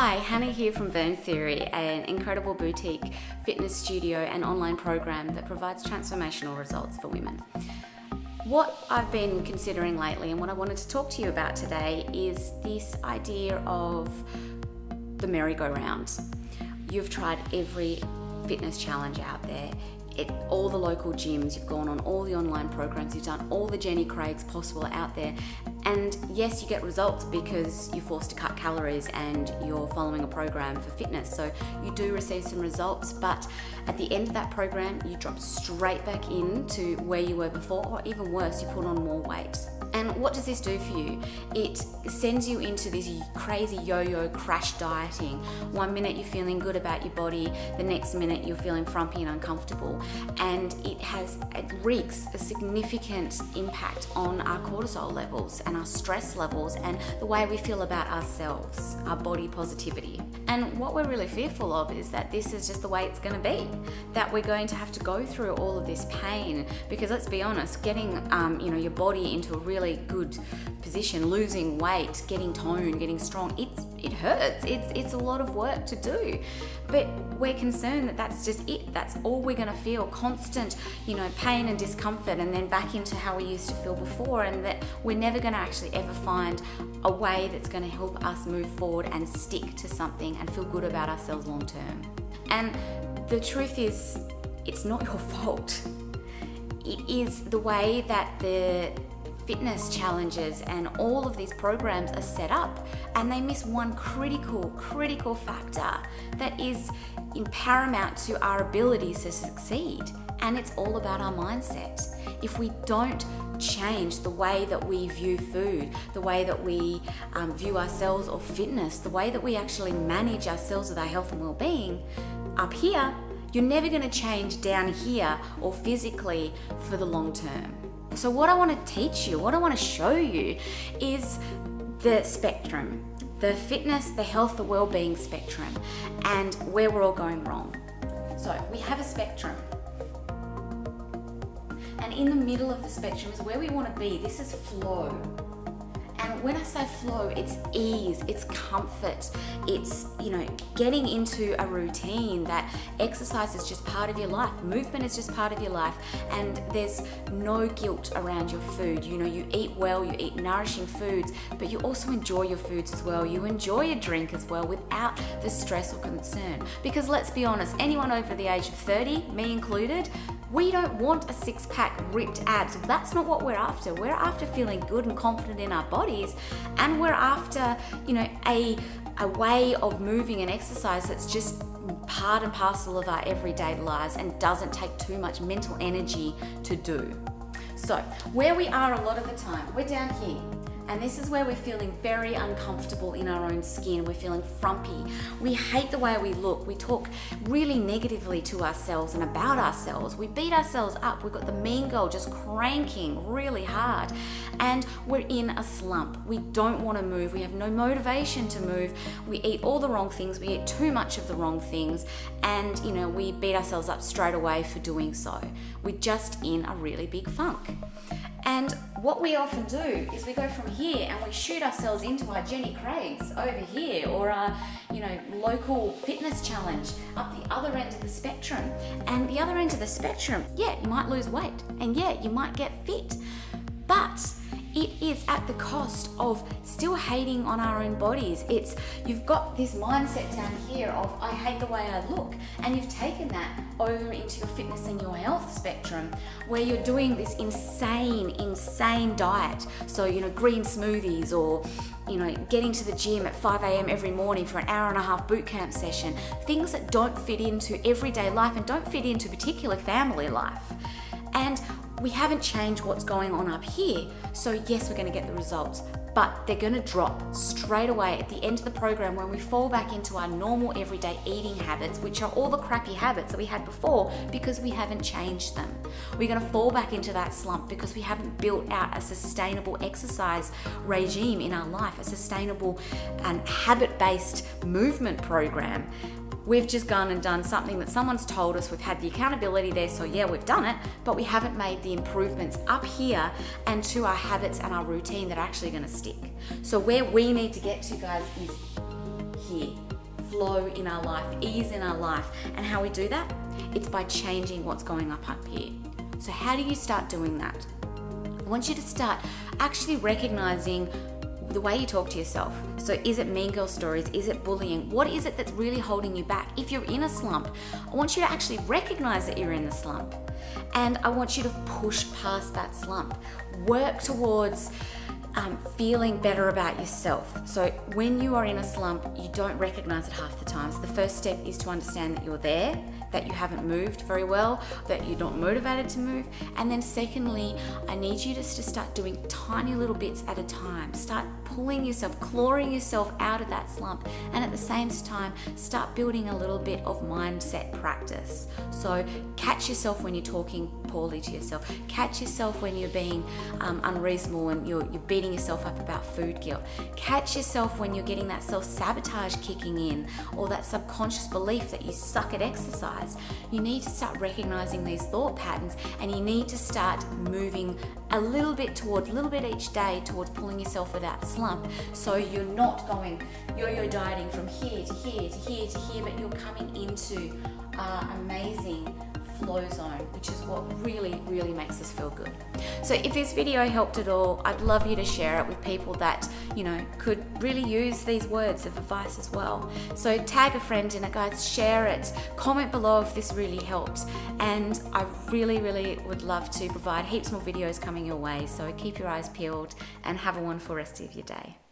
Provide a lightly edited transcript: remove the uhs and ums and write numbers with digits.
Hi, Hannah here from Burn Theory, an incredible boutique fitness studio and online program that provides transformational results for women. What I've been considering lately and what I wanted to talk to you about today is this idea of the merry-go-round. You've tried every fitness challenge out there, all the local gyms, you've gone on all the online programs, you've done all the Jenny Craigs possible out there, and yes, you get results because you're forced to cut calories and you're following a program for fitness, so you do receive some results, but at the end of that program you drop straight back into where you were before, or even worse, you put on more weight. And what does this do for you? It sends you into this crazy yo-yo crash dieting. One minute you're feeling good about your body, the next minute you're feeling frumpy and uncomfortable. And it wreaks a significant impact on our cortisol levels and our stress levels and the way we feel about ourselves, our body positivity. And what we're really fearful of is that this is just the way it's going to be, that we're going to have to go through all of this pain, because let's be honest, getting your body into a really good position, losing weight, getting toned, getting strong, it hurts. It's a lot of work to do, but we're concerned that that's just it. That's all we're going to feel, constant, pain and discomfort, and then back into how we used to feel before, and that we're never going to actually ever find a way that's going to help us move forward and stick to something and feel good about ourselves long term. And the truth is, it's not your fault. It is the way that the fitness challenges and all of these programs are set up, and they miss one critical factor that is paramount to our abilities to succeed, and it's all about our mindset. If we don't change the way that we view food, the way that we view ourselves or fitness, the way that we actually manage ourselves with our health and well-being up here, you're never going to change down here or physically for the long term. So what I want to teach you, what I want to show you is the spectrum, the fitness, the health, the well-being spectrum, and where we're all going wrong. So we have a spectrum, and in the middle of the spectrum is where we want to be. This is flow. And when I say flow, it's ease, it's comfort, it's, getting into a routine that exercise is just part of your life, movement is just part of your life, and there's no guilt around your food. You eat well, you eat nourishing foods, but you also enjoy your foods as well. You enjoy your drink as well without the stress or concern. Because let's be honest, anyone over the age of 30, me included, we don't want a six-pack, ripped abs. That's not what we're after. We're after feeling good and confident in our bodies, and we're after, a way of moving and exercise that's just part and parcel of our everyday lives and doesn't take too much mental energy to do. So where we are a lot of the time, we're down here. And this is where we're feeling very uncomfortable in our own skin. We're feeling frumpy. We hate the way we look. We talk really negatively to ourselves and about ourselves. We beat ourselves up. We've got the mean girl just cranking really hard. And we're in a slump. We don't want to move. We have no motivation to move. We eat all the wrong things. We eat too much of the wrong things. And, we beat ourselves up straight away for doing so. We're just in a really big funk. And what we often do is we go from here and we shoot ourselves into our Jenny Craigs over here, or our, local fitness challenge up the other end of the spectrum. And the other end of the spectrum, yeah, you might lose weight, and yeah, you might get fit, but it is at the cost of still hating on our own bodies. You've got this mindset down here of, I hate the way I look, and you've taken that over into your fitness and your health spectrum, where you're doing this insane diet. So, green smoothies, or, getting to the gym at 5 a.m. every morning for an hour and a half boot camp session, things that don't fit into everyday life and don't fit into particular family life. And we haven't changed what's going on up here. So yes, we're going to get the results, but they're going to drop straight away at the end of the program when we fall back into our normal everyday eating habits, which are all the crappy habits that we had before, because we haven't changed them. We're going to fall back into that slump because we haven't built out a sustainable exercise regime in our life, a sustainable and habit-based movement program. We've just gone and done something that someone's told us. We've had the accountability there, so yeah, we've done it, but we haven't made the improvements up here and to our habits and our routine that are actually going to stick. So where we need to get to, guys, is here. flow in our life, ease in our life. And how we do that? It's by changing what's going up here. So how do you start doing that? I want you to start actually recognizing the way you talk to yourself. So is it mean girl stories? Is it bullying? What is it that's really holding you back? If you're in a slump, I want you to actually recognize that you're in the slump. And I want you to push past that slump. Work towards feeling better about yourself. So when you are in a slump, you don't recognize it half the time. So the first step is to understand that you're there, that you haven't moved very well, that you're not motivated to move. And then secondly, I need you just to start doing tiny little bits at a time. Start pulling yourself, clawing yourself out of that slump. And at the same time, start building a little bit of mindset practice. So catch yourself when you're talking poorly to yourself. Catch yourself when you're being unreasonable and you're beating yourself up about food guilt. Catch yourself when you're getting that self-sabotage kicking in, or that subconscious belief that you suck at exercise. You need to start recognizing these thought patterns, and you need to start moving a little bit each day towards pulling yourself out of that slump, so you're not going yo-yo dieting from here to here to here to here, but you're coming into amazing flow zone, which is what really, really makes us feel good. So if this video helped at all, I'd love you to share it with people that, could really use these words of advice as well. So tag a friend in it, guys, share it, comment below if this really helped. And I really, really would love to provide heaps more videos coming your way. So keep your eyes peeled and have a wonderful rest of your day.